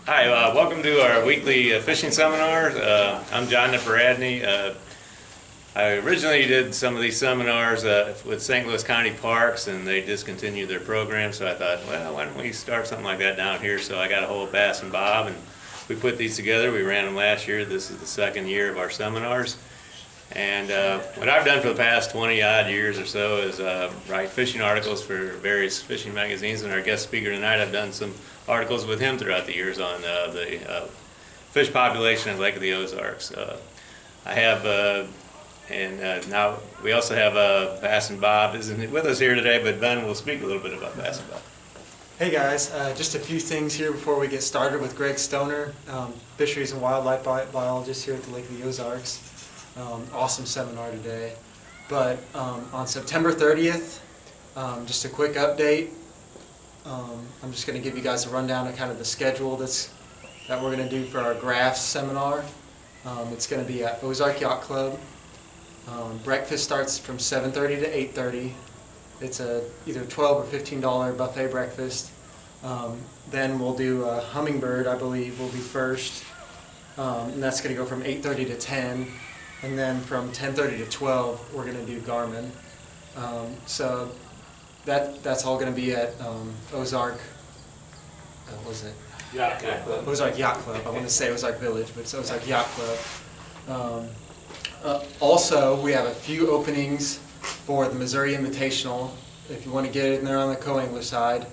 Hi, welcome to our weekly fishing seminars. I'm John Nipperadney. I originally did some of these seminars with St. Louis County Parks, and they discontinued their program, so I thought, well, why don't we start something like that down here? So I got a hold of Bass and Bob, and we put these together. We ran them last year. This is the second year of our seminars. And what I've done for the past 20-odd years or so is write fishing articles for various fishing magazines, and our guest speaker tonight, I've done some articles with him throughout the years on the fish population in Lake of the Ozarks. I have, now we also have Bass and Bob isn't with us here today, but Ben will speak a little bit about Bass and Bob. Hey guys, just a few things here before we get started with Greg Stoner, fisheries and wildlife biologist here at the Lake of the Ozarks. Awesome seminar today. But on September 30th, just a quick update. I'm just going to give you guys a rundown of kind of the schedule that we're going to do for our Graphs seminar. It's going to be at Ozark Yacht Club. Breakfast starts from 7:30 to 8:30. It's either $12 or $15 buffet breakfast. Then we'll do Hummingbird, I believe, will be first. And that's going to go from 8:30 to 10. And then from 10:30 to 12, we're going to do Garmin. So that's all going to be at Ozark. What was it? Yacht Club. Ozark Yacht Club. I want to say Ozark Village, but it's Ozark Yacht Club. Also, we have a few openings for the Missouri Invitational. If you want to get in there on the co-angler side,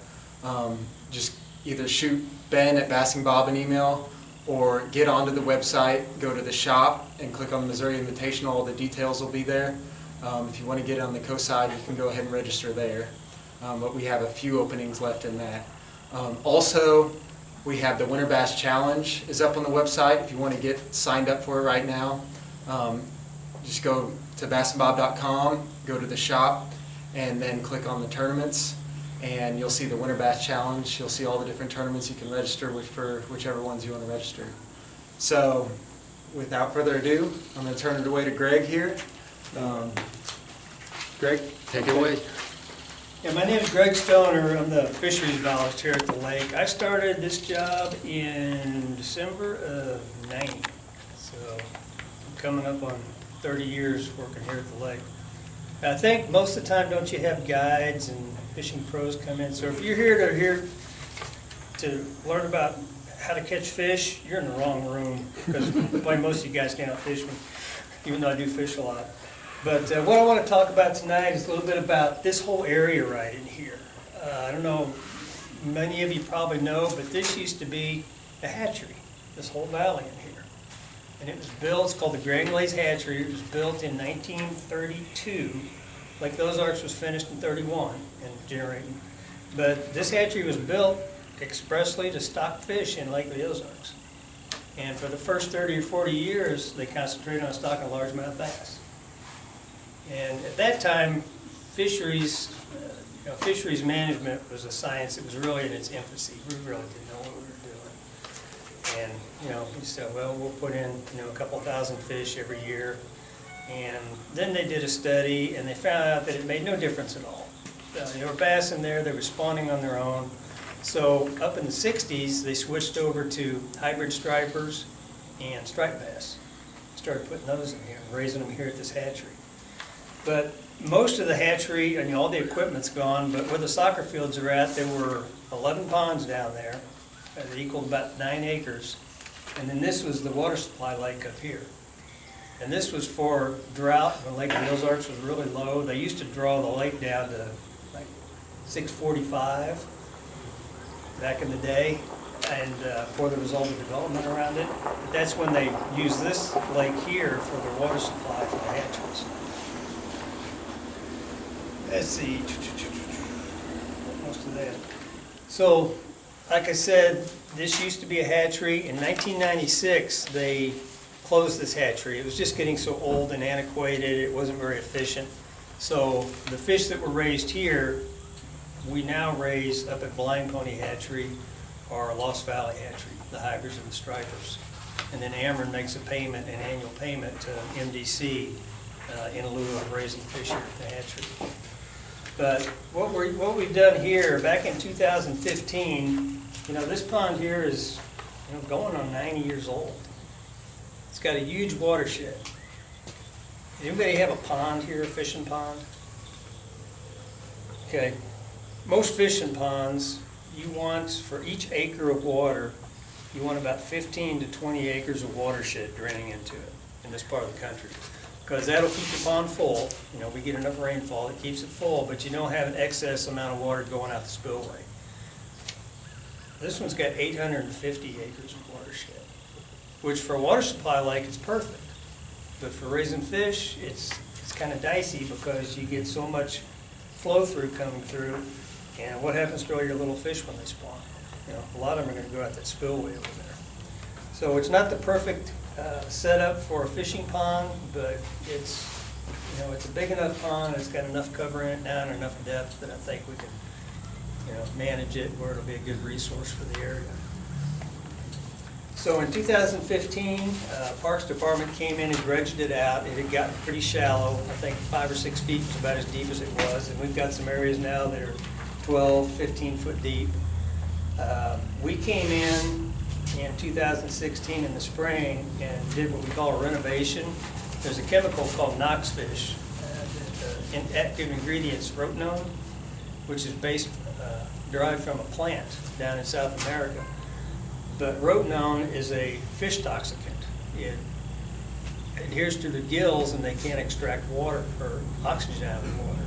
just either shoot Ben at Bass and Bob an email, or get onto the website, go to the shop, and click on the Missouri Invitational. All the details will be there. If you want to get on the co-side, you can go ahead and register there. But we have a few openings left in that. Also, we have the Winter Bass Challenge is up on the website. If you want to get signed up for it right now, just go to bassandbob.com, go to the shop, and then click on the tournaments. And you'll see the Winter Bass Challenge. You'll see all the different tournaments you can register for whichever ones you want to register. So, without further ado, I'm going to turn it away to Greg here. Greg, Take it away. Yeah, my name is Greg Stoner. I'm the fisheries biologist here at the lake. I started this job in December of '90, so I'm coming up on 30 years working here at the lake. I think most of the time, don't you have guides and fishing pros come in? So if you're here to learn about how to catch fish, you're in the wrong room, because probably most of you guys can't fish me, even though I do fish a lot. But what I want to talk about tonight is a little bit about this whole area right in here. I don't know, many of you probably know, but this used to be a hatchery, this whole valley in here. And it was built, it's called the Granulays Hatchery. It was built in 1932. Lake of the Ozarks was finished in 31 and generating. But this hatchery was built expressly to stock fish in Lake of the Ozarks. And for the first 30 or 40 years, they concentrated on stocking largemouth bass. And at that time, fisheries management was a science that was really in its infancy. We really didn't know what we were doing. And, we said, well, we'll put in, a couple thousand fish every year. And then they did a study, and they found out that it made no difference at all. There were bass in there, they were spawning on their own. So up in the 60s, they switched over to hybrid stripers and striped bass. Started putting those in here and raising them here at this hatchery. But most of the hatchery, all the equipment's gone, but where the soccer fields are at, there were 11 ponds down there that equaled about 9 acres. And then this was the water supply lake up here. And this was for drought when Lake of the Ozarks was really low. They used to draw the lake down to like 645 back in the day, and before there was all the development around it. But that's when they used this lake here for their water supply for the hatcheries. Let's see, most of that. So, like I said, this used to be a hatchery. In 1996, they closed this hatchery. It was just getting so old and antiquated, it wasn't very efficient. So the fish that were raised here, we now raise up at Blind Pony Hatchery or Lost Valley Hatchery, the hybrids and the stripers. And then Ameren makes a payment, an annual payment to MDC in lieu of raising fish here at the hatchery. But what we've done here, back in 2015, this pond here is going on 90 years old. It's got a huge watershed. Anybody have a pond here, a fishing pond? Okay, most fishing ponds, you want, for each acre of water, you want about 15 to 20 acres of watershed draining into it in this part of the country. Because that'll keep the pond full. We get enough rainfall, it keeps it full, but you don't have an excess amount of water going out the spillway. This one's got 850 acres of watershed, which for a water supply lake is perfect. But for raising fish, it's kind of dicey because you get so much flow through coming through. And what happens to all your little fish when they spawn? A lot of them are going to go out that spillway over there. So it's not the perfect setup for a fishing pond, but it's a big enough pond. It's got enough cover in it now and enough depth that I think we can manage it where it'll be a good resource for the area. So in 2015, Parks Department came in and dredged it out. It had gotten pretty shallow. I think 5 or 6 feet was about as deep as it was. And we've got some areas now that are 12, 15 foot deep. We came in 2016 in the spring and did what we call a renovation. There's a chemical called Knoxfish. The active ingredient's rotenone, which is derived from a plant down in South America. But rotenone is a fish toxicant. It adheres to the gills and they can't extract water or oxygen out of the water.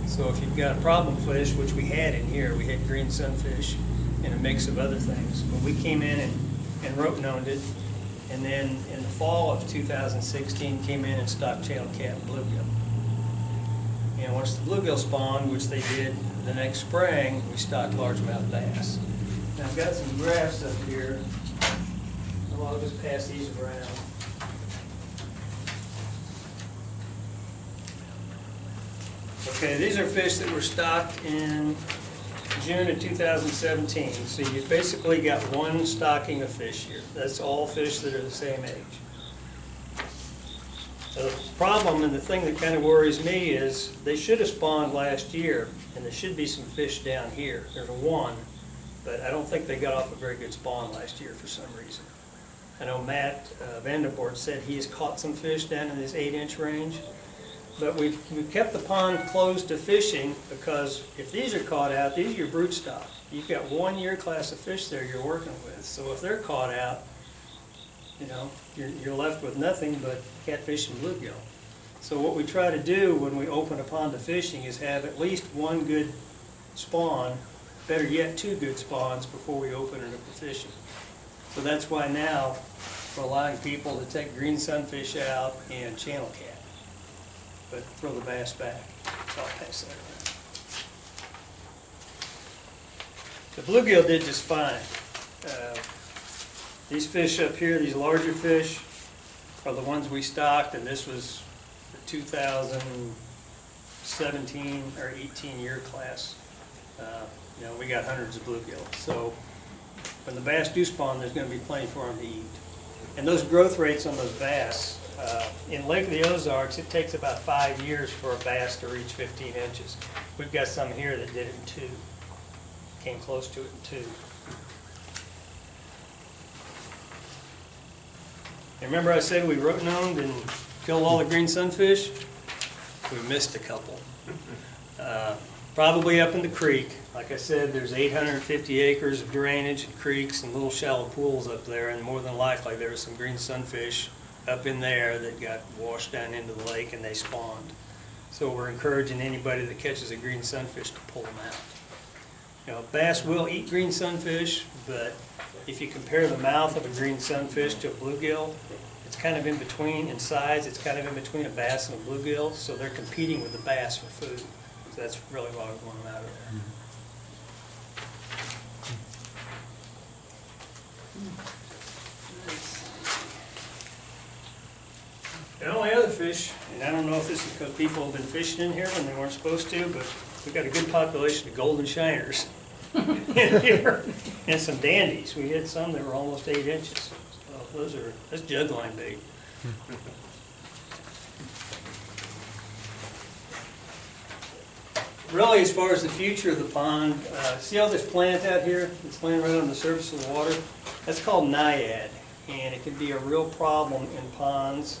So if you've got a problem fish, which we had in here, we had green sunfish and a mix of other things. But we came in and rotenoned it, and then in the fall of 2016 came in and stocked channel cat and bluegill. And once the bluegill spawned, which they did the next spring, we stocked largemouth bass. Now I've got some graphs up here. I'll just pass these around. Okay, these are fish that were stocked in June of 2017. So you've basically got one stocking of fish here. That's all fish that are the same age. The problem and the thing that kind of worries me is they should have spawned last year, and there should be some fish down here. There's one, but I don't think they got off a very good spawn last year for some reason. I know Matt Vandervoort said he has caught some fish down in this 8-inch range, but we've kept the pond closed to fishing because if these are caught out, these are your brood stock. You've got 1 year class of fish there you're working with. So if they're caught out, you're left with nothing but catfish and bluegill. So what we try to do when we open a pond to fishing is have at least one good spawn, better yet 2 good spawns before we open it up to fishing. So that's why now we're allowing people to take green sunfish out and channel cat, but throw the bass back. So I'll pass that around. The bluegill did just fine. These fish up here, these larger fish, are the ones we stocked, and this was the 2017 or 18 year class. We got hundreds of bluegill. So when the bass do spawn, there's going to be plenty for them to eat. And those growth rates on those bass, in Lake of the Ozarks, it takes about 5 years for a bass to reach 15 inches. We've got some here that did it in 2, came close to it in 2. And remember I said we rotenoned and killed all the green sunfish? We missed a couple. Probably up in the creek. Like I said, there's 850 acres of drainage and creeks and little shallow pools up there, and more than likely there was some green sunfish up in there that got washed down into the lake and they spawned. So we're encouraging anybody that catches a green sunfish to pull them out. Bass will eat green sunfish, but if you compare the mouth of a green sunfish to a bluegill, it's kind of in between in size. It's kind of in between a bass and a bluegill, so they're competing with the bass for food. So that's really why we want them out of there. The only other fish, and I don't know if this is because people have been fishing in here when they weren't supposed to, but we've got a good population of golden shiners in here, and some dandies. We had some that were almost 8 inches. So that's jug line bait. really, as far as the future of the pond, see all this plant out here? It's laying right on the surface of the water? That's called naiad, and it can be a real problem in ponds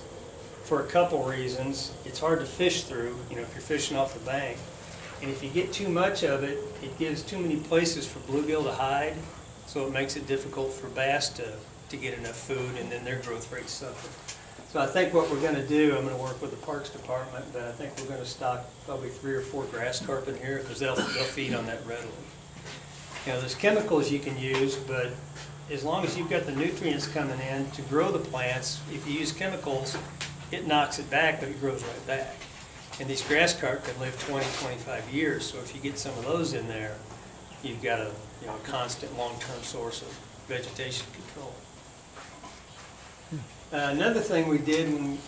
for a couple reasons. It's hard to fish through, if you're fishing off the bank. And if you get too much of it, it gives too many places for bluegill to hide, so it makes it difficult for bass to get enough food, and then their growth rates suffer. So I think what we're going to do, I'm going to work with the Parks Department, but I think we're going to stock probably 3 or 4 grass carp in here, because they'll feed on that readily. There's chemicals you can use, but as long as you've got the nutrients coming in to grow the plants, if you use chemicals, it knocks it back, but it grows right back. And these grass carp can live 20, 25 years, so if you get some of those in there, you've got a constant long-term source of vegetation control. Another thing we did when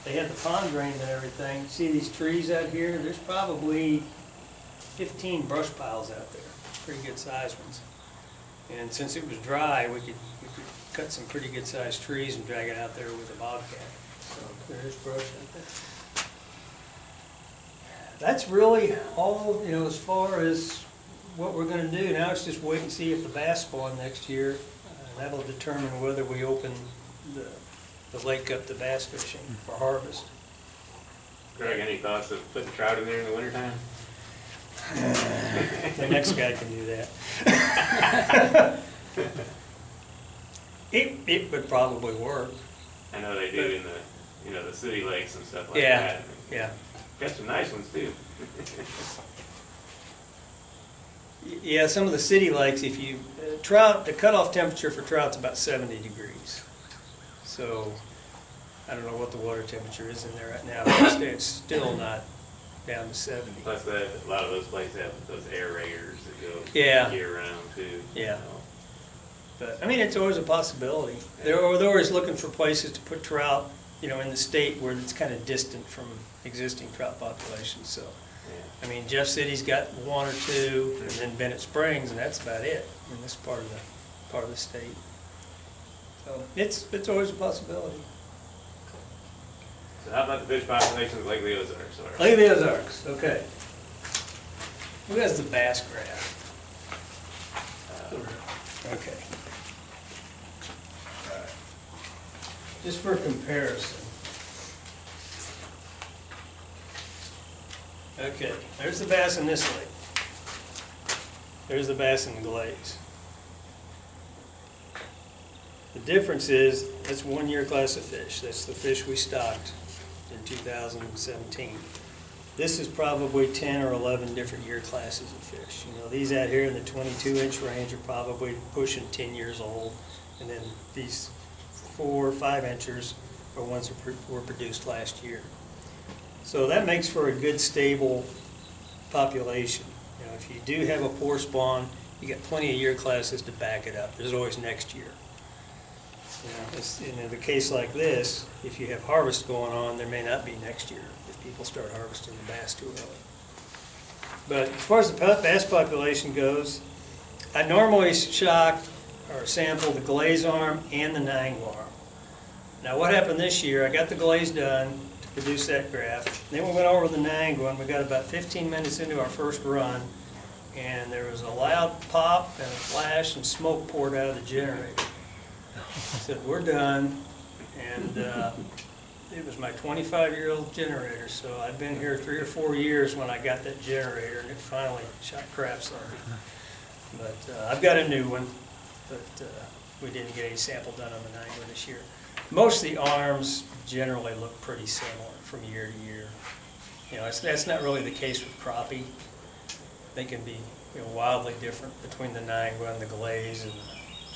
they had the pond drained and everything, see these trees out here? There's probably 15 brush piles out there, pretty good sized ones. And since it was dry, we could cut some pretty good sized trees and drag it out there with a bobcat. So there's brush out there. That's really all, as far as what we're going to do. Now it's just wait and see if the bass spawn next year. That'll determine whether we open the lake up to bass fishing for harvest. Greg, any thoughts of putting trout in there in the wintertime? The next guy can do that. It would probably work. I know they do in the city lakes and stuff like Yeah, that. yeah. Got some nice ones too. Yeah, some of the city lakes, if you, trout, the cutoff temperature for trout's about 70 degrees. So, I don't know what the water temperature is in there right now, but it's still not down to 70. Plus a lot of those places have those aerators that go Yeah. year round too. Yeah. But, it's always a possibility. They're always looking for places to put trout, in the state where it's kind of distant from existing trout populations, so. Yeah. Jeff City's got 1 or 2, and then Bennett Springs, and that's about it in this part of the state. So it's always a possibility. So how about the fish populations of Lake of the Ozarks? Lake of the Ozarks, okay. Who has the bass graph? Okay. All right. Just for comparison. Okay, there's the bass in this lake. There's the bass in the Glades. The difference is, that's 1 year class of fish. That's the fish we stocked in 2017. This is probably 10 or 11 different year classes of fish. These out here in the 22-inch range are probably pushing 10 years old. And then these 4 or 5 inchers are ones that were produced last year. So that makes for a good, stable population. If you do have a poor spawn, you got plenty of year classes to back it up. There's always next year. In a case like this, if you have harvest going on, there may not be next year if people start harvesting the bass too early. But as far as the bass population goes, I normally shock or sample the glaze arm and the Nangua arm. Now what happened this year, I got the glaze done to produce that graph. Then we went over the Nangua and we got about 15 minutes into our first run, and there was a loud pop and a flash and smoke poured out of the generator. I said, we're done, and it was my 25-year-old generator, so I've been here 3 or 4 years when I got that generator, and it finally shot craps on me. But I've got a new one, but we didn't get any sample done on the Nangua this year. Most of the arms generally look pretty similar from year to year. That's not really the case with crappie. They can be wildly different between the Nangua and the glaze and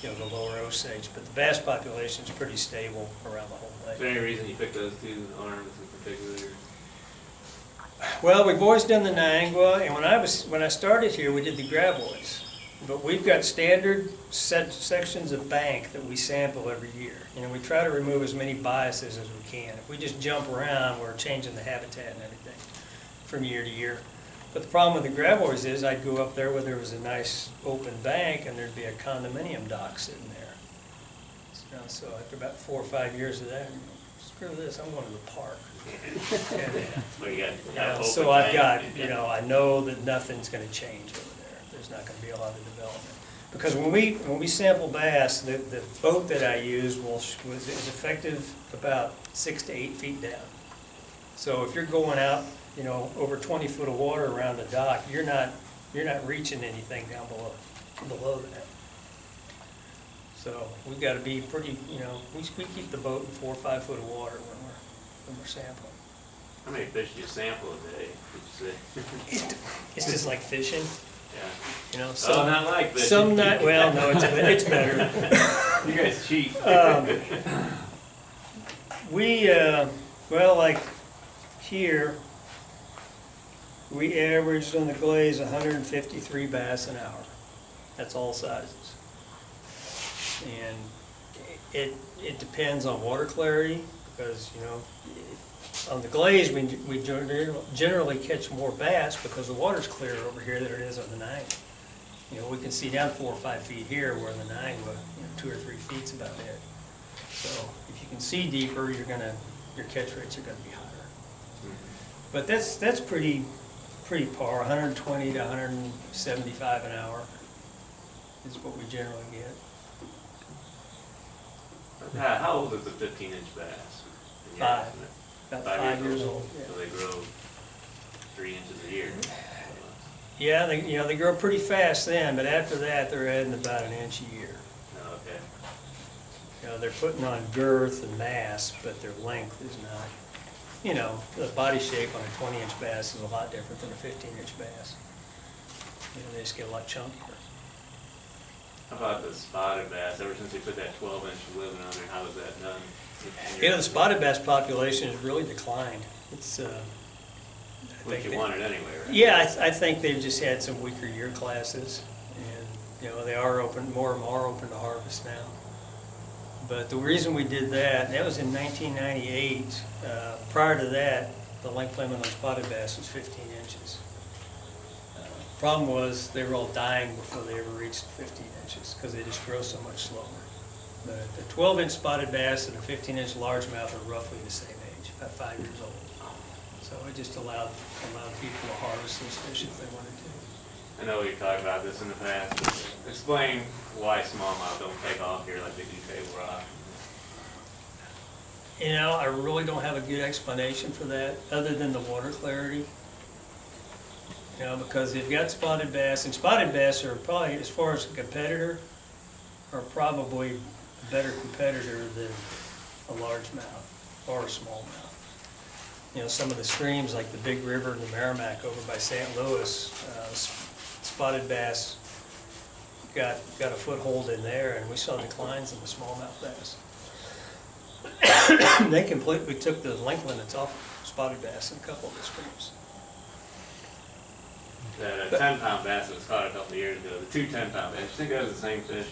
the lower Osage, but the bass population is pretty stable around the whole lake. Is there any reason you picked those 2 arms in particular? Well, we've always done the Nangua, and when I started here, we did the Graboids. But we've got standard sections of bank that we sample every year. We try to remove as many biases as we can. If we just jump around, we're changing the habitat and everything from year to year. But the problem with the Graboids is I'd go up there where there was a nice open bank and there'd be a condominium dock sitting there. So after about 4 or 5 years of that, screw this, I'm going to the park. And, Well, you got you know, open so I've got, bank, you know, I know that nothing's gonna change over there. There's not gonna be a lot of development. Because when we sample bass, the boat that I use is effective about 6 to 8 feet down. So if you're going out, you know, over 20 foot of water around the dock, you're not reaching anything down below that. So we've gotta be pretty, you know, we keep the boat in 4 or 5 foot of water when we're sampling. How many fish do you sample a day, would you say? It's just like fishing, Yeah. you know, Oh, some, not like fishing. some not, well, no, it's better. You guys cheat. Well, like here, we averaged on the glaze 153 bass an hour. That's all sizes. And it depends on water clarity, because, you know, on the glaze, we generally catch more bass because the water's clearer over here than it is on the 9. You know, we can see down 4 or 5 feet here, where the 9, you know, 2 or 3 feet's about it. So if you can see deeper, your catch rates are gonna be higher. But that's pretty par, 120 to 175 an hour is what we generally get. How old is a 15-inch bass? In your 5. estimate? About 5 years old. So they grow 3 inches a year. Yeah, they grow pretty fast then, but after that, they're adding about an inch a year. Oh, okay. You know, they're putting on girth and mass, but their length is not. You know, the body shape on a 20-inch bass is a lot different than a 15-inch bass. You know, they just get a lot chunkier. How about the spotted bass? Ever since they put that 12-inch living on there, how was that done? You know, the spotted bass population has really declined. It's, I Which think you they- wanted anyway, right? Yeah, I think they've just had some weaker year classes, and, you know, they are open, more and more open to harvest now. But the reason we did that, and that was in 1998, prior to that, the length limit on spotted bass was 15 inches. Problem was, they were all dying before they ever reached 15 inches, because they just grow so much slower. But the 12-inch spotted bass and a 15-inch largemouth are roughly the same age, about 5 years old. So it just allowed people to harvest those fish if they wanted to. I know we talked about this in the past, but explain why smallmouth don't take off here like they do Table Rock. You know, I really don't have a good explanation for that, other than the water clarity. You know, because they've got spotted bass, and spotted bass are probably, as far as a competitor, are probably a better competitor than a largemouth or a smallmouth. You know, some of the streams like the Big River and the Merrimack over by St. Louis, spotted bass got a foothold in there, and we saw declines in the smallmouth bass. They completely took the length limits off spotted bass in a couple of the streams. That 10-pound bass that was caught a couple of years ago, the 2 10-pound bass, you think that was the same fish?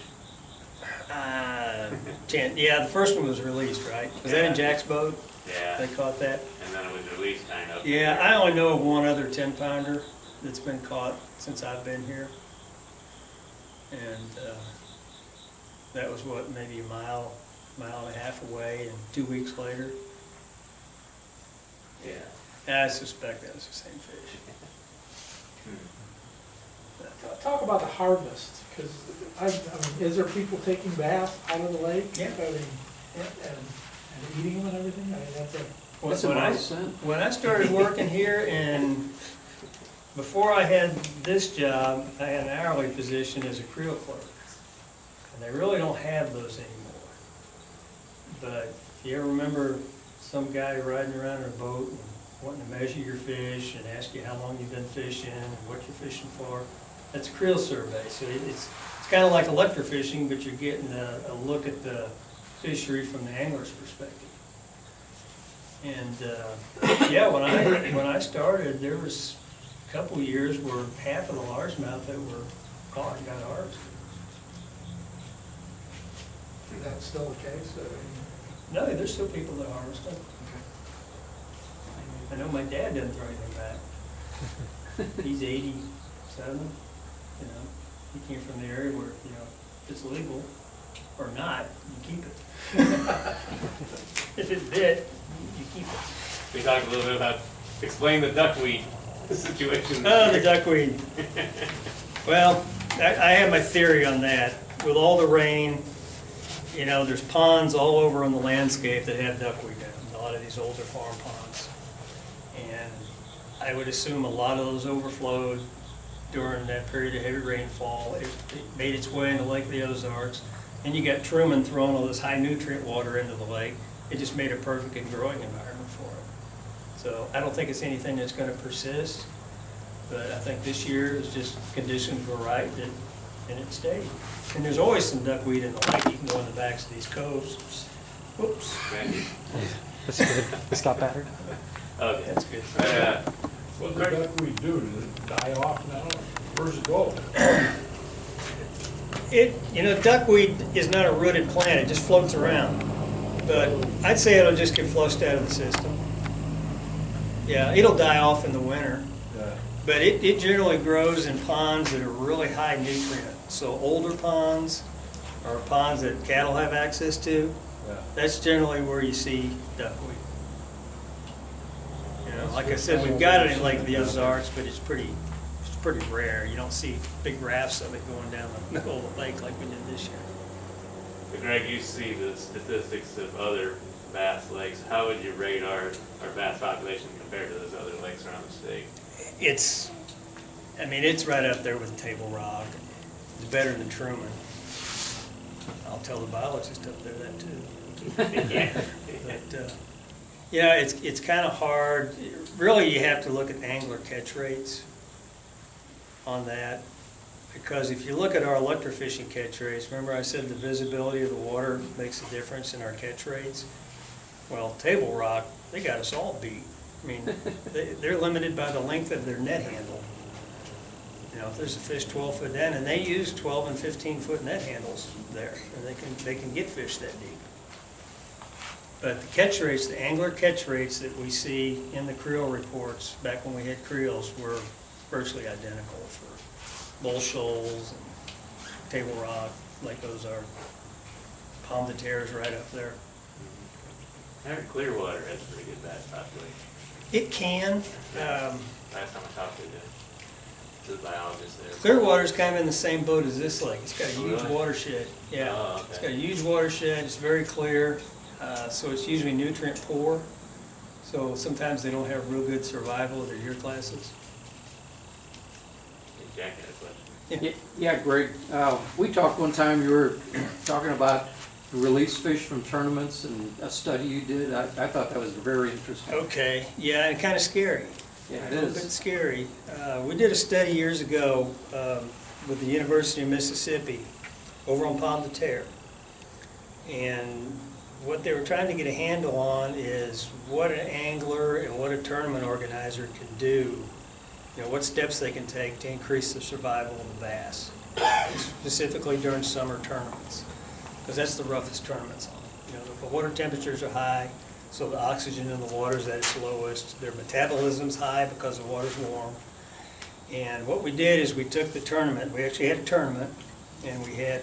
Yeah, the first one was released, right? Was that in Jack's boat? Yeah, They caught that? and then it was released kind of. Yeah, I only know of one other 10-pounder that's been caught since I've been here. And that was what, maybe a mile and a half away, and 2 weeks later. Yeah. And I suspect that was the same fish. Talk about the harvest, because is there people taking bass out of the lake? Yeah. And eating them and everything? I mean, that's When I started working here, and before I had this job, I had an hourly position as a creel clerk. And they really don't have those anymore. But if you ever remember some guy riding around in a boat and wanting to measure your fish and ask you how long you've been fishing and what you're fishing for, that's a creel survey. So it's kind of like electrofishing, but you're getting a look at the fishery from the angler's perspective. And yeah, when I started, there was a couple of years where half of the largemouth that were caught got harvested. Is that still the case? No, there's still people that harvest them. I know my dad doesn't throw anything back. He's 87, you know. He came from the area where, you know, it's legal. or not, you keep it. If it bit, you keep it. We talked a little bit about, explain the duckweed situation. Oh, the duckweed. Well, I have my theory on that. With all the rain, you know, there's ponds all over on the landscape that have duckweed in them, a lot of these older farm ponds. And I would assume a lot of those overflowed during that period of heavy rainfall. It made its way into Lake of the Ozarks. And you got Truman throwing all this high nutrient water into the lake. It just made a perfect growing environment for it. So I don't think it's anything that's going to persist, but I think this year is just conditions were right and it stayed. And there's always some duckweed in the lake. You can go in the backs of these coves. Whoops. Okay. This got battered. Okay. That's good. What the duckweed do? Does it die off now? Where's it go? You know, duckweed is not a rooted plant. It just floats around. But I'd say it'll just get flushed out of the system. Yeah, it'll die off in the winter. Yeah. But it generally grows in ponds that are really high nutrient. So older ponds or ponds that cattle have access to, Yeah. that's generally where you see duckweed. You know, like I said, we've got it in Lake of the Ozarks, but it's pretty rare. You don't see big rafts of it going down the middle of the lake like we did this year. But Greg, you see the statistics of other bass lakes. How would you rate our bass population compared to those other lakes around the state? It's right up there with Table Rock. It's better than Truman. I'll tell the biologist up there that too. But, yeah, it's kind of hard. Really, you have to look at angler catch rates on that. Because if you look at our electrofishing catch rates, remember I said the visibility of the water makes a difference in our catch rates? Well, Table Rock, they got us all beat. I mean, they're limited by the length of their net handle. You know, if there's a fish 12 foot in, and they use 12 and 15 foot net handles there, and they can get fish that deep. But the catch rates, the angler catch rates that we see in the creel reports back when we had creels were virtually identical for Bull Shoals and Table Rock, Lake Ozark, Pomme de Terre is right up there. I heard Clearwater has a pretty good bass population. It can. Last time I talked to the biologist there. Clearwater's kind of in the same boat as this lake. It's got a huge Really? watershed. Yeah, Oh, okay. It's got a huge watershed. It's very clear, so it's usually nutrient poor. So sometimes they don't have real good survival of their year classes. Jack had a question. Yeah, Greg, we talked one time, you were talking about release fish from tournaments and a study you did. I thought that was very interesting. Okay, yeah, and kind of scary. Yeah, it A little bit is. scary. We did a study years ago with the University of Mississippi over on Pomme de Terre. And what they were trying to get a handle on is what an angler and what a tournament organizer can do. You know, what steps they can take to increase the survival of the bass, specifically during summer tournaments, because that's the roughest tournaments on. You know, the water temperatures are high, so the oxygen in the water is at its lowest. Their metabolism's high because the water's warm. And what we did is we took the tournament. We actually had a tournament, and we had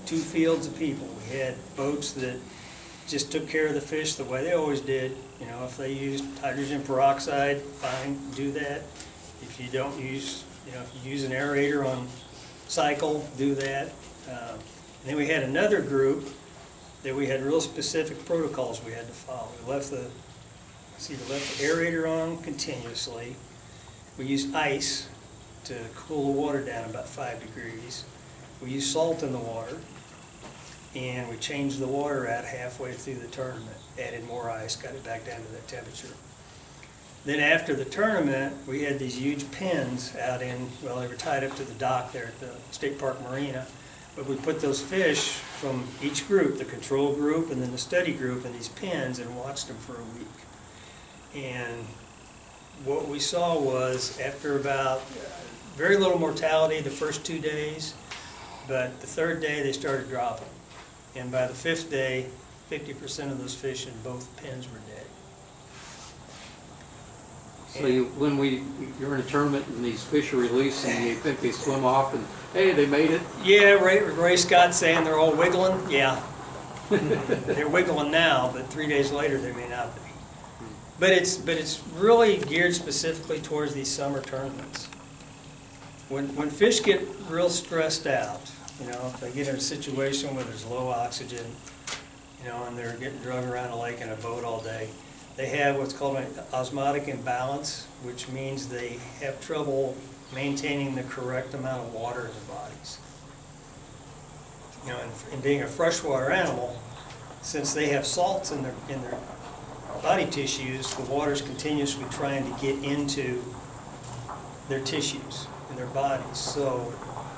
2 fields of people. We had boats that just took care of the fish the way they always did. You know, if they used hydrogen peroxide, fine, do that. If you don't use, you know, if you use an aerator on cycle, do that. And then we had another group that we had real specific protocols we had to follow. We left the aerator on continuously. We used ice to cool the water down about 5 degrees. We used salt in the water, and we changed the water out halfway through the tournament, added more ice, got it back down to that temperature. Then after the tournament, we had these huge pens out in, well, they were tied up to the dock there at the State Park Marina. But we put those fish from each group, the control group and then the study group, in these pens and watched them for a week. And what we saw was after about very little mortality the first 2 days, but the 3rd day they started dropping. And by the 5th day, 50% of those fish in both pens were dead. So when you're in a tournament and these fish are released and you think they swim off and Hey, they made it. Yeah, Ray Scott saying they're all wiggling, yeah. They're wiggling now, but 3 days later they may not be. But it's really geared specifically towards these summer tournaments. When fish get real stressed out, you know, if they get in a situation where there's low oxygen, you know, and they're getting drug around a lake in a boat all day, they have what's called an osmotic imbalance, which means they have trouble maintaining the correct amount of water in their bodies. You know, and being a freshwater animal, since they have salts in their body tissues, the water's continuously trying to get into their tissues in their bodies. So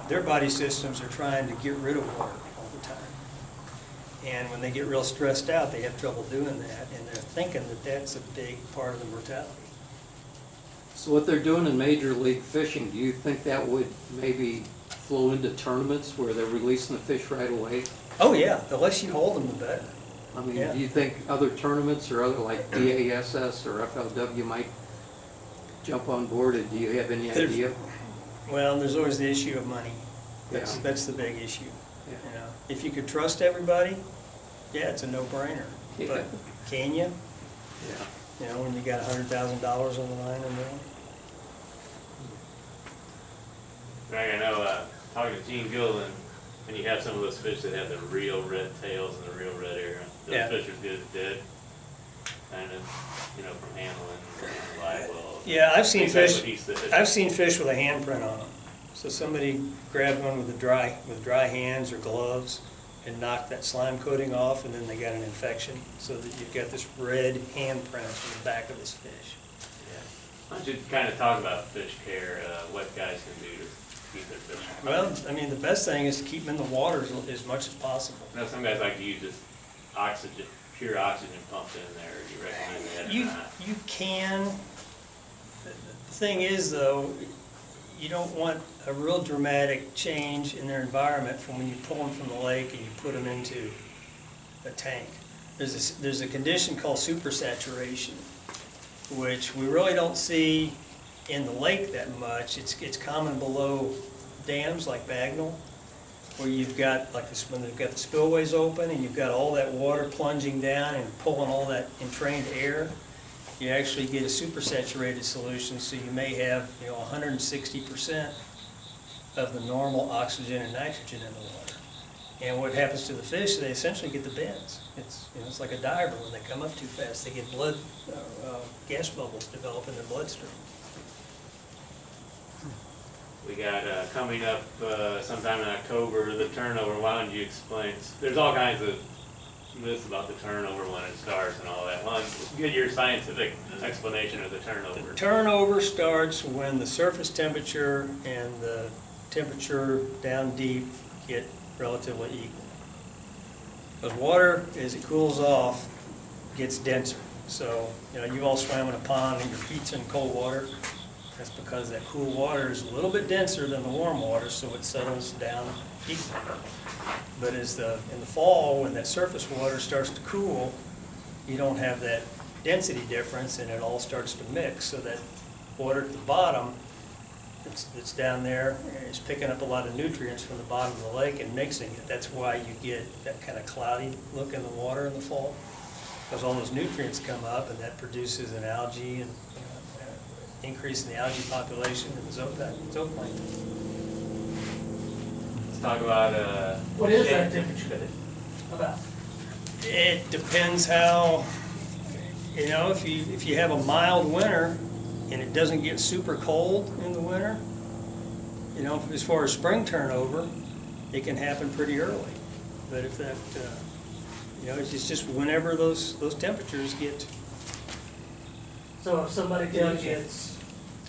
their body systems are trying to get rid of water all the time. And when they get real stressed out, they have trouble doing that, and they're thinking that that's a big part of the mortality. So what they're doing in Major League Fishing, do you think that would maybe flow into tournaments where they're releasing the fish right away? Oh yeah, the less you hold them, the better. I mean, Yeah. do you think other tournaments or other like DASS or FLW might jump on board, or do you have any There's- idea? Well, there's always the issue of money. Yeah. That's the big issue. Yeah. You know, if you could trust everybody, yeah, it's a no-brainer. Yeah. But can you? Yeah. You know, when you got $100,000 on the line and more? Greg, I know, talking to Gene Gilliland, when you have some of those fish that have the real red tails and the real red area, those Yeah. fish are good dead, kind of, you know, from handling, live well. Yeah, I've seen Exactly fish, what he said. I've seen fish with a handprint on them. So somebody grabbed one with dry hands or gloves and knocked that slime coating off, and then they got an infection, so that you've got this red handprint on the back of this fish. Yeah. Why don't you kind of talk about fish care, what guys can do to keep their fish? Well, I mean, the best thing is to keep them in the water as much as possible. I know some guys like to use just oxygen, pure oxygen pumped in there. Do you recommend that or not? You can. The thing is, though, you don't want a real dramatic change in their environment from when you pull them from the lake and you put them into a tank. There's a condition called supersaturation, which we really don't see in the lake that much. It's common below dams like Bagnell, where you've got, like this, when they've got the spillways open and you've got all that water plunging down and pulling all that entrained air. You actually get a supersaturated solution, so you may have, you know, 160% of the normal oxygen and nitrogen in the water. And what happens to the fish, they essentially get the bends. It's like a diver. When they come up too fast, they get blood, gas bubbles develop in their bloodstream. We got, coming up, sometime in October, the turnover. Why don't you explain? There's all kinds of myths about the turnover when it starts and all that. Why don't you get your scientific explanation of the turnover? The turnover starts when the surface temperature and the temperature down deep get relatively equal. Because water, as it cools off, gets denser. So, you know, you've all swam in a pond and your feet's in cold water. That's because that cool water is a little bit denser than the warm water, so it settles down equally. But in the fall, when that surface water starts to cool, you don't have that density difference, and it all starts to mix. So that water at the bottom that's down there is picking up a lot of nutrients from the bottom of the lake and mixing it. That's why you get that kind of cloudy look in the water in the fall, because all those nutrients come up, and that produces an algae and increase in the algae population and the zooplankton. Let's talk about, What is that temperature about? It depends how, you know, if you have a mild winter and it doesn't get super cold in the winter, you know, as far as spring turnover, it can happen pretty early. But if that, you know, it's just whenever those temperatures get So if somebody tells you it's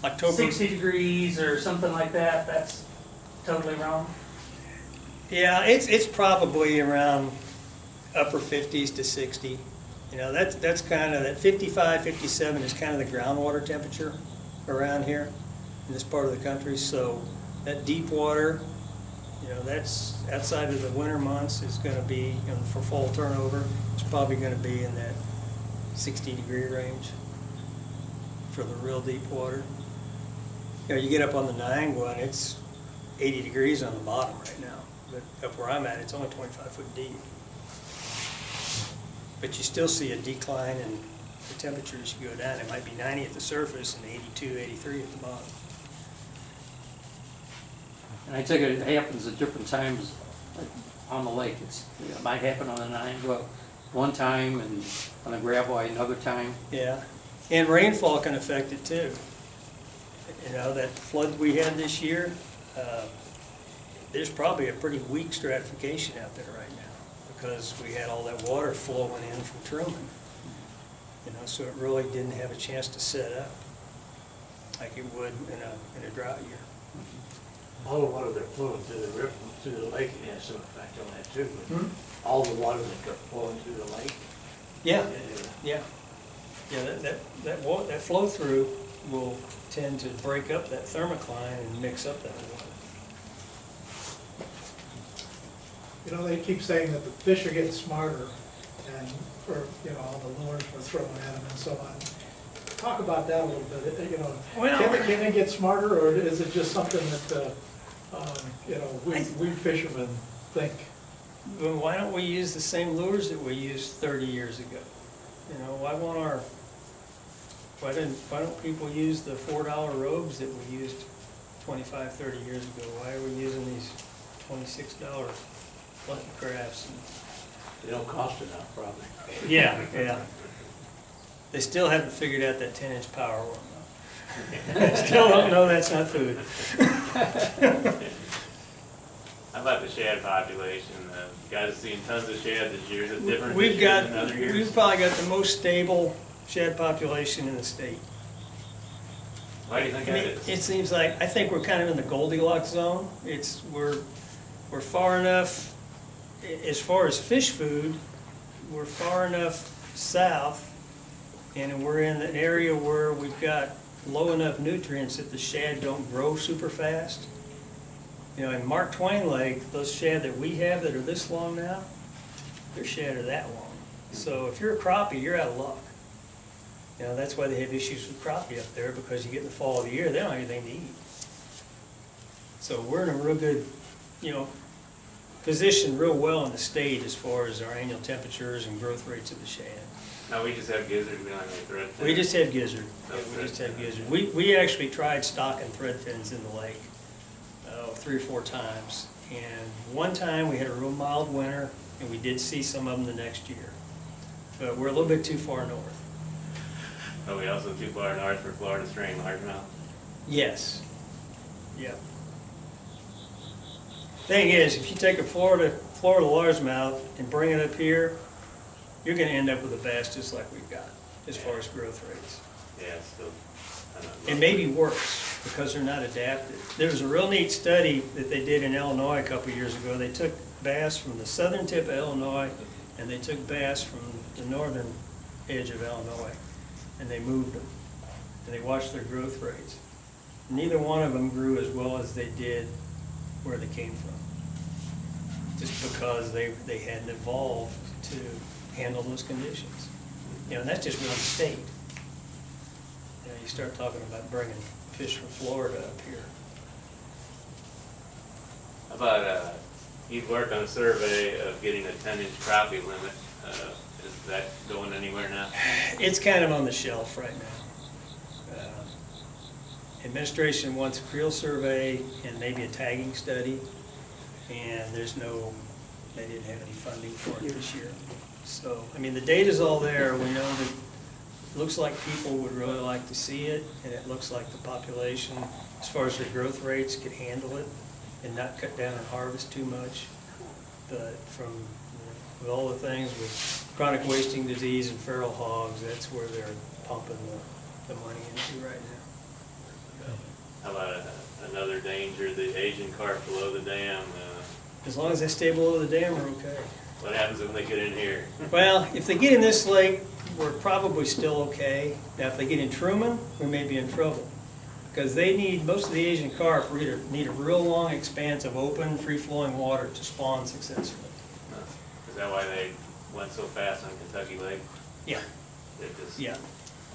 October. 60 degrees or something like that, that's totally wrong? Yeah, it's probably around upper 50s to 60. You know, that's kind of, that 55, 57 is kind of the groundwater temperature around here in this part of the country. So that deep water, you know, that's outside of the winter months is going to be, you know, for fall turnover, it's probably going to be in that 60-degree range for the real deep water. You know, you get up on the Niangua and it's 80 degrees on the bottom right now. But up where I'm at, it's only 25 foot deep. But you still see a decline in the temperatures you go down. It might be 90 at the surface and 82, 83 at the bottom. And I take it happens at different times like, on the lake. It might happen on the one time, and on the Gravois another time. Yeah, and rainfall can affect it too. You know, that flood we had this year, there's probably a pretty weak stratification out there right now because we had all that water flowing in from Truman. You know, so it really didn't have a chance to set up like it would in a drought year. All the water that flowed through the river, through the lake, it has some effect on that too. But all the water that got flowing through the lake. Yeah, yeah. That flow through will tend to break up that thermocline and mix up that water. You know, they keep saying that the fish are getting smarter and for, you know, all the lures we're throwing at them and so on. Talk about that a little bit, you know. Well- Can they get smarter, or is it just something that, you know, we fishermen think? Well, why don't we use the same lures that we used 30 years ago? You know, why don't people use the $4 robes that we used 25, 30 years ago? Why are we using these $26 button crafts? They don't cost enough, probably. Yeah, yeah. They still haven't figured out that 10-inch power one. Still don't know that's not food. How about the shad population? You guys have seen tons of shad this year. Is it different this We've year got, than other years? we've probably got the most stable shad population in the state. Why do you think I that mean, is? it seems like, I think we're kind of in the Goldilocks zone. We're far enough, as far as fish food, we're far enough south, and we're in an area where we've got low enough nutrients that the shad don't grow super fast. You know, in Mark Twain Lake, those shad that we have that are this long now, their shad are that long. So if you're a crappie, you're out of luck. You know, that's why they have issues with crappie up there, because you get in the fall of the year, they don't have anything to eat. So we're in a real good, you know, position real well in the state as far as our annual temperatures and growth rates of the shad. No, we just have gizzards. We don't have any thread fins. We just have gizzard. No Yeah, we thread just have fins. gizzard. We actually tried stocking thread fins in the lake 3 or 4 times. And one time we had a real mild winter, and we did see some of them the next year. But we're a little bit too far north. Are we also too far north for Florida string largemouth? Yes. Yeah. Thing is, if you take a Florida largemouth and bring it up here, you're gonna end up with a bass just like we've got, as far as growth rates. Yeah, it's still. I don't know. It may be worse, because they're not adapted. There was a real neat study that they did in Illinois a couple of years ago. They took bass from the southern tip of Illinois, and they took bass from the northern edge of Illinois, and they moved them, and they watched their growth rates. Neither one of them grew as well as they did where they came from, just because they hadn't evolved to handle those conditions. You know, and that's just one state. You know, you start talking about bringing fish from Florida up here. How about, you've worked on a survey of getting a 10-inch crappie limit. Is that going anywhere now? It's kind of on the shelf right now. Administration wants a creel survey and maybe a tagging study, and they didn't have any funding for it this year. So, I mean, the data's all there. We know that it looks like people would really like to see it, and it looks like the population, as far as their growth rates, could handle it and not cut down and harvest too much. But from, with all the things with chronic wasting disease and feral hogs, that's where they're pumping the money into right now. How about another danger, the Asian carp below the dam? As long as they stay below the dam, we're okay. What happens when they get in here? Well, if they get in this lake, we're probably still okay. Now, if they get in Truman, we may be in trouble. Because most of the Asian carp need a real long expanse of open, free-flowing water to spawn successfully. Is that why they went so fast on Kentucky Lake? Yeah, They just, yeah.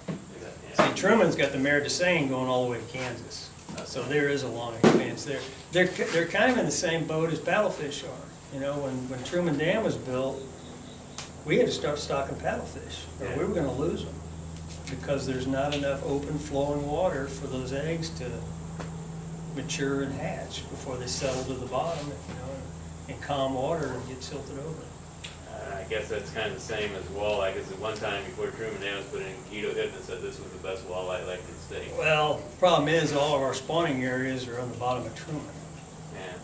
they got- yeah. See, Truman's got the Marais de Seine going all the way to Kansas. So there is a long expanse there. They're kind of in the same boat as paddlefish are. You know, when Truman Dam was built, we had to start stocking paddlefish, or we were gonna lose them, because there's not enough open flowing water for those eggs to mature and hatch before they settle to the bottom, you know, in calm water and get silted over. I guess that's kind of the same as walleye, because at one time before Truman Dam was put in, Guido Hipman said this was the best walleye lake in the state. Well, the problem is, all of our spawning areas are on the bottom of Truman. Yeah.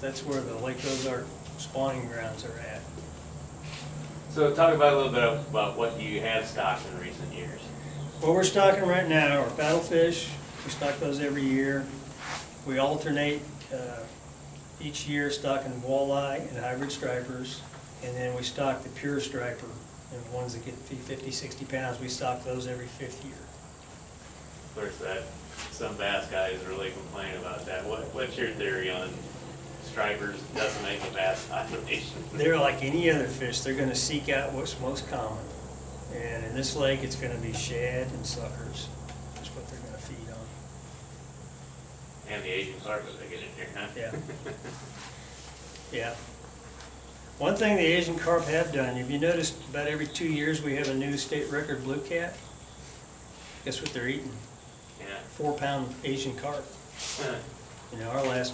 That's where the Lake Ozark spawning grounds are at. So talk about a little bit about what you have stocked in recent years. What we're stocking right now are paddlefish. We stock those every year. We alternate each year stocking walleye and hybrid stripers, and then we stock the pure striper, and the ones that get 50, 60 pounds, we stock those every 5th year. Of course, that some bass guys really complain about that. What's your theory on stripers decimating the bass population? They're like any other fish. They're going to seek out what's most common. And in this lake, it's going to be shad and suckers. That's what they're going to feed on. And the Asian carp that they get in here, huh? Yeah. Yeah. One thing the Asian carp have done, have you noticed about every 2 years we have a new state record blue cat? Guess what they're eating? Yeah. 4-pound Asian carp. You know, our last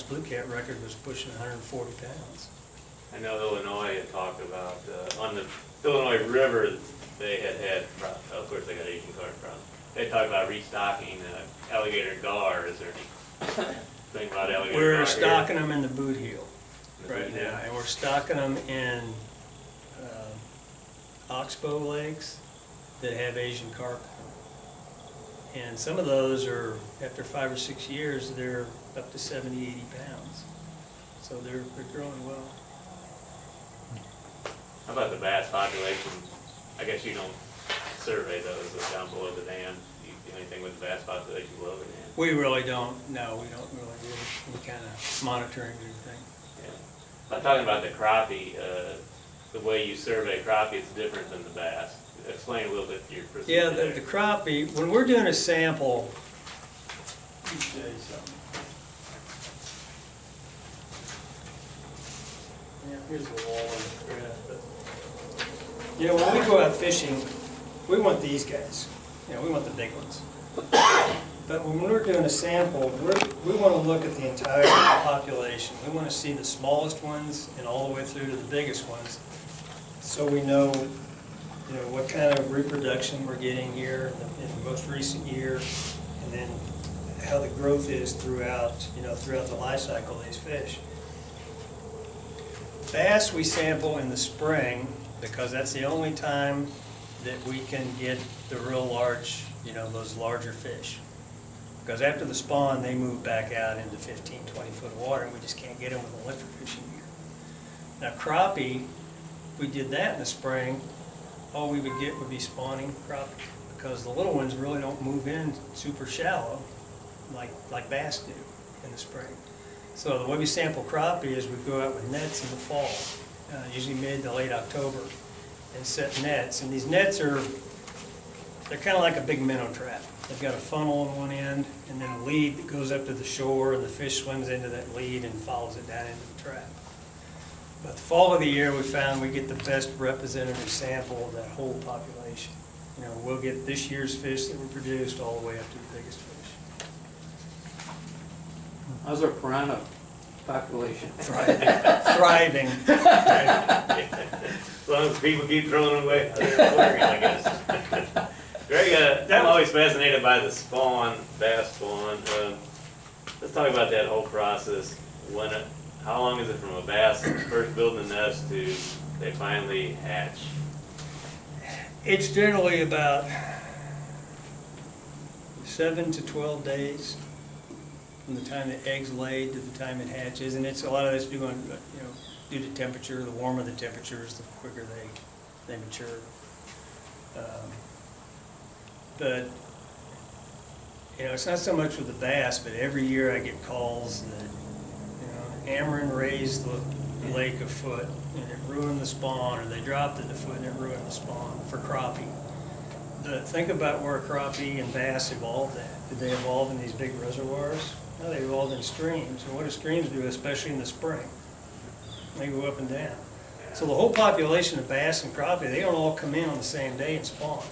blue cat record was pushing 140 pounds. I know Illinois had talked about, on the Illinois River, they had, of course they got Asian carp problems. They talked about restocking alligator gar. Is there anything about alligator gar? We're stocking them in the boot heel The right boot heel. now, and we're stocking them in oxbow lakes that have Asian carp. And some of those are, after 5 or 6 years, they're up to 70, 80 pounds. So they're growing well. How about the bass population? I guess you don't survey those down below the dam. Do you do anything with the bass population below the dam? We really don't, no, we don't really do any kind of monitoring or anything. Yeah. I'm talking about the crappie. The way you survey crappie is different than the bass. Explain a little bit your procedure. Yeah, there. the crappie, when we're doing a sample, let me show you something. Yeah, here's the wall on the graph, but, you know, when we go out fishing, we want these guys. You know, we want the big ones. But when we're doing a sample, we want to look at the entire population. We want to see the smallest ones and all the way through to the biggest ones, so we know, you know, what kind of reproduction we're getting here in the most recent year, and then how the growth is throughout, you know, throughout the life cycle of these fish. Bass we sample in the spring because that's the only time that we can get the real large, you know, those larger fish. Because after the spawn, they move back out into 15, 20-foot water, and we just can't get them with electric fishing gear. Now crappie, we did that in the spring. All we would get would be spawning crappie, because the little ones really don't move in super shallow like bass do in the spring. So the way we sample crappie is we go out with nets in the fall, usually mid to late October, and set nets. And these nets they're kind of like a big minnow trap. They've got a funnel on one end and then a lead that goes up to the shore, and the fish swims into that lead and follows it down into the trap. But the fall of the year, we found we get the best representative sample of that whole population. You know, we'll get this year's fish that were produced all the way up to the biggest fish. How's our piranha population? Thriving. As long as people keep throwing them away, they're working, I guess. Greg, I'm always fascinated by the spawn, bass spawn. Let's talk about that whole process. How long is it from a bass first building a nest to they finally hatch? It's generally about 7 to 12 days from the time the egg's laid to the time it hatches, and it's a lot of this due to temperature. The warmer the temperatures, the quicker they mature. But you know, it's not so much with the bass, but every year I get calls that Ameren raised the lake a foot and it ruined the spawn, or they dropped it a foot and it ruined the spawn for crappie. Think about where crappie and bass evolved at. Did they evolve in these big reservoirs? No, they evolved in streams. And what do streams do, especially in the spring? They go up and down. So the whole population of bass and crappie, they don't all come in on the same day and spawn.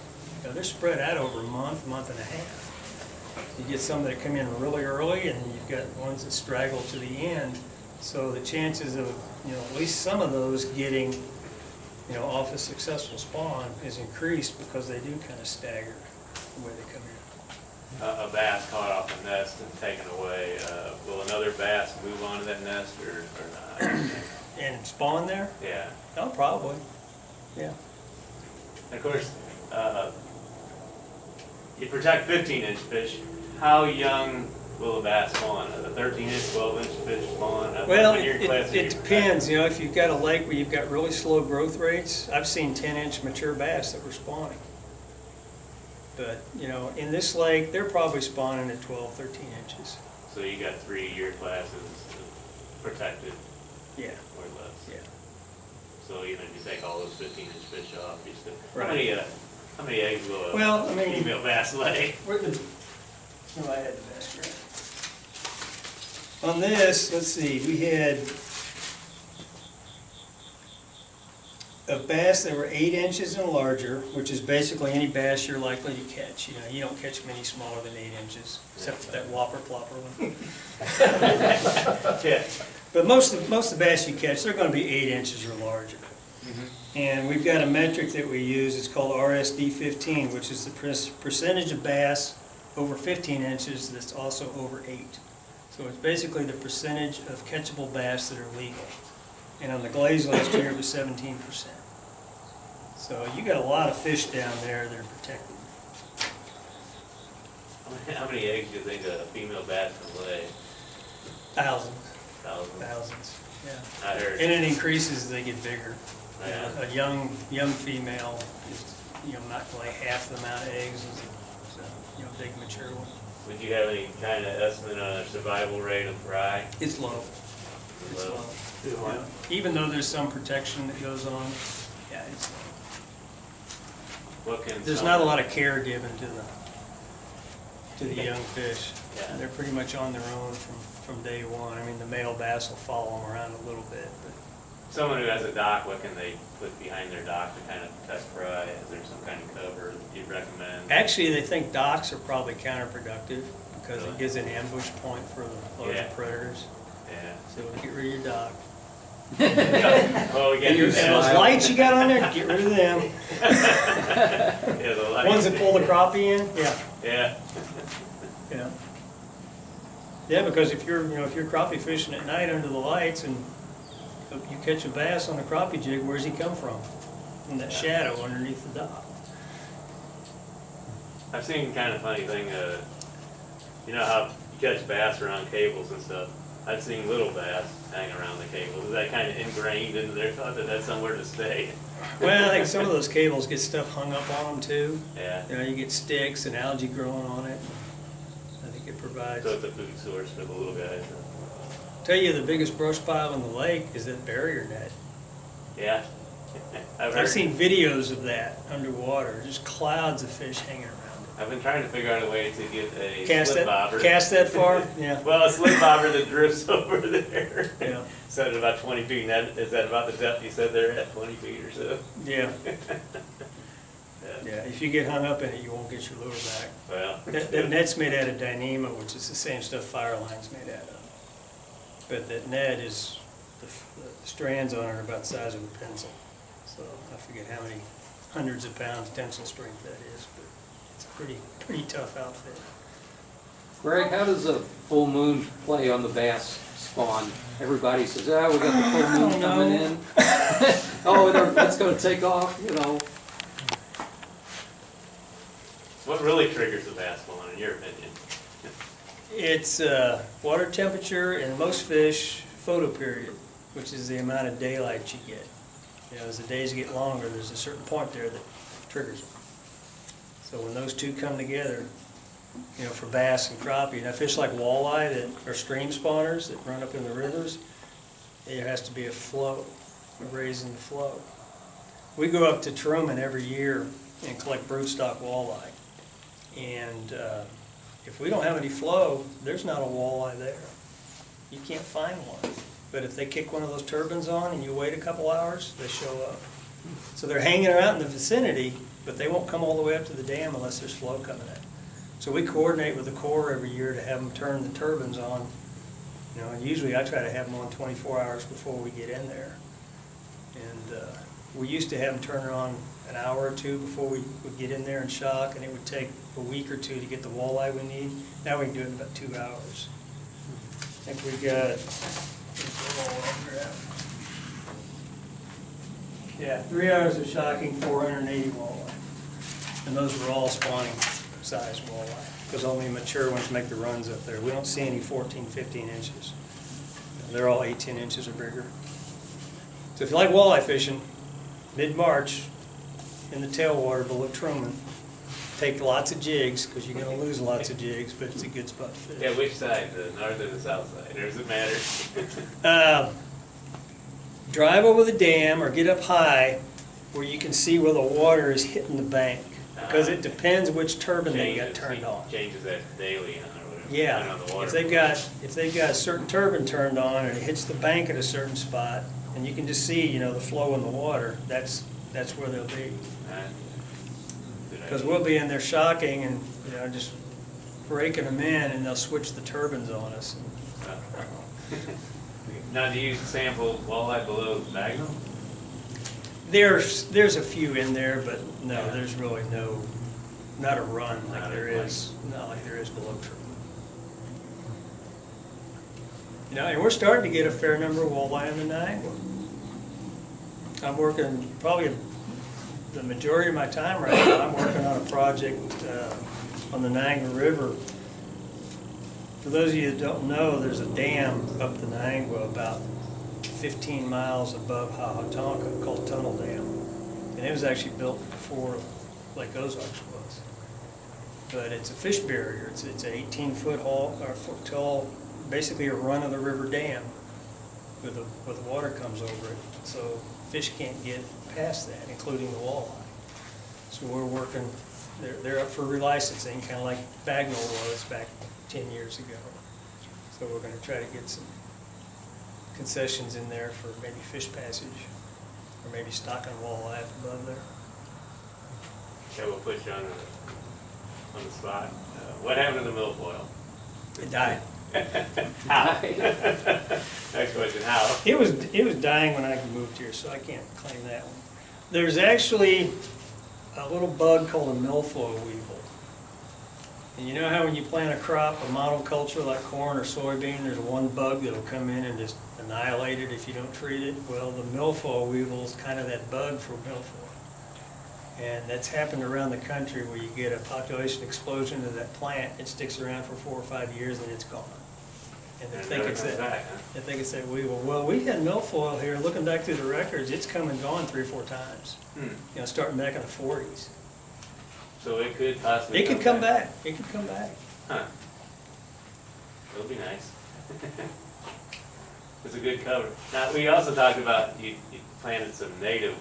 You know, they're spread out over a month and a half. You get some that come in really early, and you've got ones that straggle to the end. So the chances of, you know, at least some of those getting, you know, off a successful spawn is increased because they do kind of stagger the way they come in. A bass caught off a nest and taken away, will another bass move on to that nest or not? And spawn there? Yeah. Oh, probably, yeah. And of course, you protect 15-inch fish. How young will a bass spawn? A 13-inch, 12-inch fish spawn? Well, When you're classing it your- depends, you know, if you've got a lake where you've got really slow growth rates, I've seen 10-inch mature bass that were spawning. But, you know, in this lake, they're probably spawning at 12, 13 inches. So you got 3-year classes protected, Yeah, more or less. yeah. So even if you take all those 15-inch fish off, you still, Right. how many eggs will Well, I a mean, female bass lay? where the, no, I had the best graph. On this, let's see, we had of bass that were 8 inches and larger, which is basically any bass you're likely to catch. You know, you don't catch many smaller than 8 inches, except for that whopper plopper one. Yeah. But most of the bass you catch, they're gonna be 8 inches or larger. And we've got a metric that we use, it's called RSD 15, which is the percentage of bass over 15 inches that's also over 8. So it's basically the percentage of catchable bass that are legal. And on the glaze last year, it was 17%. So you got a lot of fish down there that are protected. How many eggs do you think a female bass can lay? Thousands, Thousands. yeah. I heard. And it increases as they get bigger. Yeah. A young female is, you know, not lay half the amount of eggs as a, you know, big mature one. Would you have any kind of estimate on a survival rate of fry? It's low. It's Low. low. Do what? Yeah. Even though there's some protection that goes on, yeah, it's low. What can There's some- not a lot of care given to the young fish. Yeah. They're pretty much on their own from day one. I mean, the male bass will follow them around a little bit, but Someone who has a dock, what can they put behind their dock to kind of protect fry? Is there some kind of cover that you'd recommend? actually, they think docks are probably counterproductive because it gives an ambush point for the larger Yeah. predators. Yeah. So get rid of your dock. Oh, we can't do And those that. lights you got on there, get rid of them. Yeah, the light. Ones that pull the crappie in, yeah, Yeah. yeah. Yeah, because if you're crappie fishing at night under the lights and you catch a bass on a crappie jig, where's he come from? From that shadow underneath the dock. I've seen kind of funny thing, you know how you catch bass around cables and stuff? I've seen little bass hang around the cables. Is that kind of ingrained into their thought that that's somewhere to stay? Well, I think some of those cables get stuff hung up on them too. Yeah. You know, you get sticks and algae growing on it. I think it provides. So it's a food source for the little guys. Tell you, the biggest brush pile in the lake is that barrier net. Yeah. I've I've heard. seen videos of that underwater, just clouds of fish hanging around I've been trying to figure out a way to get a it. Cast slip that, bobber. cast that far? Yeah. Well, a slip bobber that drifts over there. Yeah. Set at about 20 feet. And is that about the depth you said they're at, 20 feet or so? Yeah, Yeah. yeah. If you get hung up in it, you won't get your lure back. Well. That net's made out of Dyneema, which is the same stuff Fireline's made out of. But that net is, the strands on it are about the size of a pencil. So I forget how many hundreds of pounds tensile strength that is, but it's a pretty tough outfit. Greg, how does a full moon play on the bass spawn? Everybody says, ah, we got the full moon coming in. Oh, that's gonna take off, you know. What really triggers the bass spawn, in your opinion? It's water temperature and most fish photo period, which is the amount of daylight you get. You know, as the days get longer, there's a certain point there that triggers them. So when those two come together, you know, for bass and crappie, now fish like walleye that are stream spawners that run up in the rivers, there has to be a flow, a raise in the flow. We go up to Truman every year and collect broodstock walleye. And if we don't have any flow, there's not a walleye there. You can't find one. But if they kick one of those turbines on and you wait a couple hours, they show up. So they're hanging around in the vicinity, but they won't come all the way up to the dam unless there's flow coming in. So we coordinate with the Corps every year to have them turn the turbines on. You know, and usually I try to have them on 24 hours before we get in there. And we used to have them turn it on an hour or two before we would get in there and shock, and it would take a week or two to get the walleye we need. Now we can do it in about 2 hours. I think we got, yeah, 3 hours of shocking, 480 walleye. And those were all spawning size walleye, because only mature ones make the runs up there. We don't see any 14, 15 inches. They're all 18 inches or bigger. So if you like walleye fishing, mid-March, in the tailwater below Truman, take lots of jigs, because you're going to lose lots of jigs, but it's a good spot to fish. Yeah, which side, the north or the south side, or does it matter? Drive over the dam or get up high where you can see where the water is hitting the bank, because it depends which turbine they got turned on. Changes that daily, or whatever. Yeah, depending on the water. if they've got a certain turbine turned on and it hits the bank at a certain spot, and you can just see, you know, the flow in the water, that's where they'll be. Good Because idea. we'll be in there shocking and, you know, just breaking them in, and they'll switch the turbines on us. Now, do you sample walleye below Magnum? There's a few in there, but no, there's really not a run like Not there a is, not like there is below Truman. You know, and we're starting to get a fair number of walleye in the Niagara. I'm working probably the majority of my time right now. I'm working on a project on the Niagara River. For those of you that don't know, there's a dam up the Niagara about 15 miles above Hahotonka called Tunnel Dam. And it was actually built before Lake Ozarks was. But it's a fish barrier. It's an 18-foot foot tall, basically a run-of-the-river dam where the water comes over it. So fish can't get past that, including the walleye. So we're working, they're up for relicensing, kind of like Bagnell was back 10 years ago. So we're going to try to get some concessions in there for maybe fish passage, or maybe stocking walleye up above there. Yeah, we'll put you on the spot. What happened to the milfoil? It died. How? Next question, how? It was dying when I moved here, so I can't claim that one. There's actually a little bug called a milfoil weevil. And you know how when you plant a crop, a monoculture like corn or soybean, there's one bug that'll come in and just annihilate it if you don't treat it? Well, the milfoil weevil is kind of that bug for milfoil. And that's happened around the country where you get a population explosion of that plant, it sticks around for 4 or 5 years and it's gone. And they think it's that, they think it's that weevil. Well, we had milfoil here, looking back through the records, it's come and gone 3 or 4 times. You know, starting back in the 40s. So it could possibly It could come back, it could come back. Huh. It'll be nice. It's a good cover. Now, we also talked about you planted some native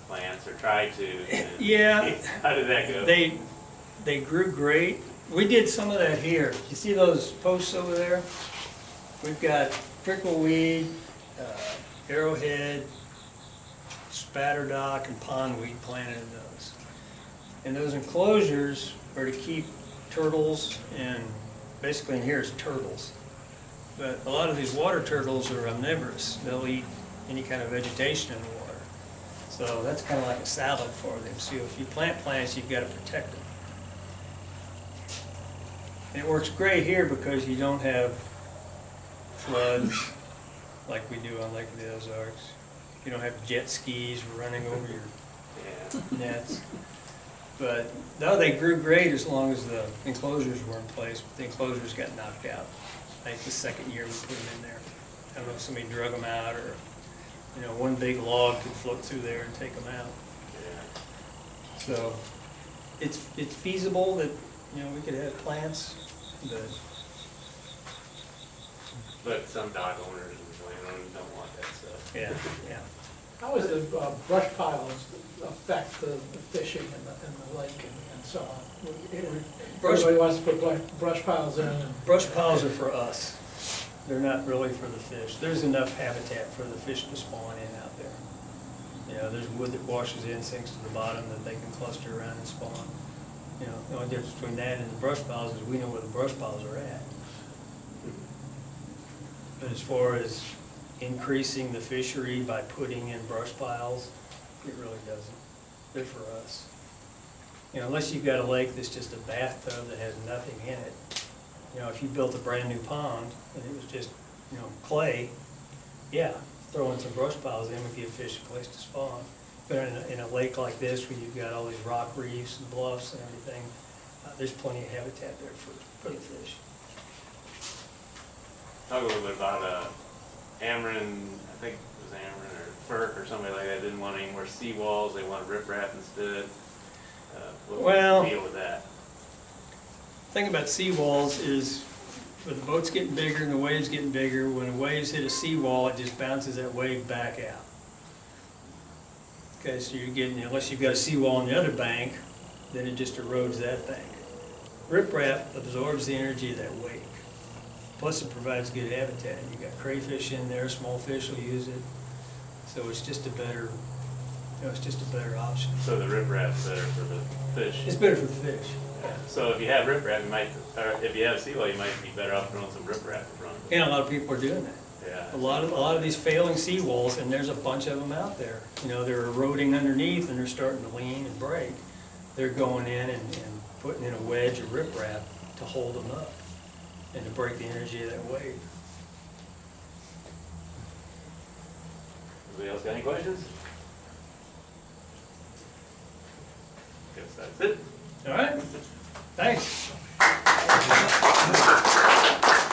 plants, or tried to. and Yeah. How did that go? They grew great. We did some of that here. You see those posts over there? We've got prickleweed, arrowhead, spatterdock, and pondweed planted in those. And those enclosures are to keep turtles, and basically in here is turtles. But a lot of these water turtles are omnivorous. They'll eat any kind of vegetation in the water. So that's kind of like a salad for them. So if you plant plants, you've got to protect them. And it works great here because you don't have floods like we do on Lake of the Ozarks. You don't have jet skis running over your Yeah. nets. But no, they grew great as long as the enclosures were in place. But the enclosures got knocked out. I think the second year we put them in there. I don't know if somebody drug them out, or, you know, one big log could float through there and take them out. Yeah. So it's feasible that, you know, we could have plants, But some dog owners and landowners don't want that stuff. yeah, yeah. How is the brush piles affect the fishing in the lake and so on? Everybody wants to put brush piles in and. Brush piles are for us. They're not really for the fish. There's enough habitat for the fish to spawn in out there. You know, there's wood that washes in, sinks to the bottom that they can cluster around and spawn. You know, the only difference between that and the brush piles is we know where the brush piles are at. But as far as increasing the fishery by putting in brush piles, it really doesn't. They're for us. You know, unless you've got a lake that's just a bathtub that has nothing in it. You know, if you built a brand new pond and it was just, you know, clay, yeah, throwing some brush piles in would give fish a place to spawn. But in a lake like this, where you've got all these rock reefs and bluffs and everything, there's plenty of habitat there for the fish. Talk a little bit about Ameren, I think it was Ameren or FERC or somebody like that, didn't want any more seawalls, they wanted riprap instead. What was the deal with that? The thing about seawalls is, with the boats getting bigger and the waves getting bigger, when the waves hit a seawall, it just bounces that wave back out. Okay, so you're getting, unless you've got a seawall on the other bank, then it just erodes that bank. Riprap absorbs the energy of that wave. Plus it provides good habitat. You got crayfish in there, small fish will use it. So it's just a better, you know, it's just a better option. So the riprap's better for the fish? It's better for the fish. So if you have riprap, you might, or if you have seawall, you might be better off throwing some riprap in front of it. And a lot of people are doing that. Yeah. A lot of these failing seawalls, and there's a bunch of them out there. You know, they're eroding underneath and they're starting to lean and break. They're going in and putting in a wedge of riprap to hold them up and to break the energy of that wave. Anybody else got any questions? Guess that's it. All right, thanks.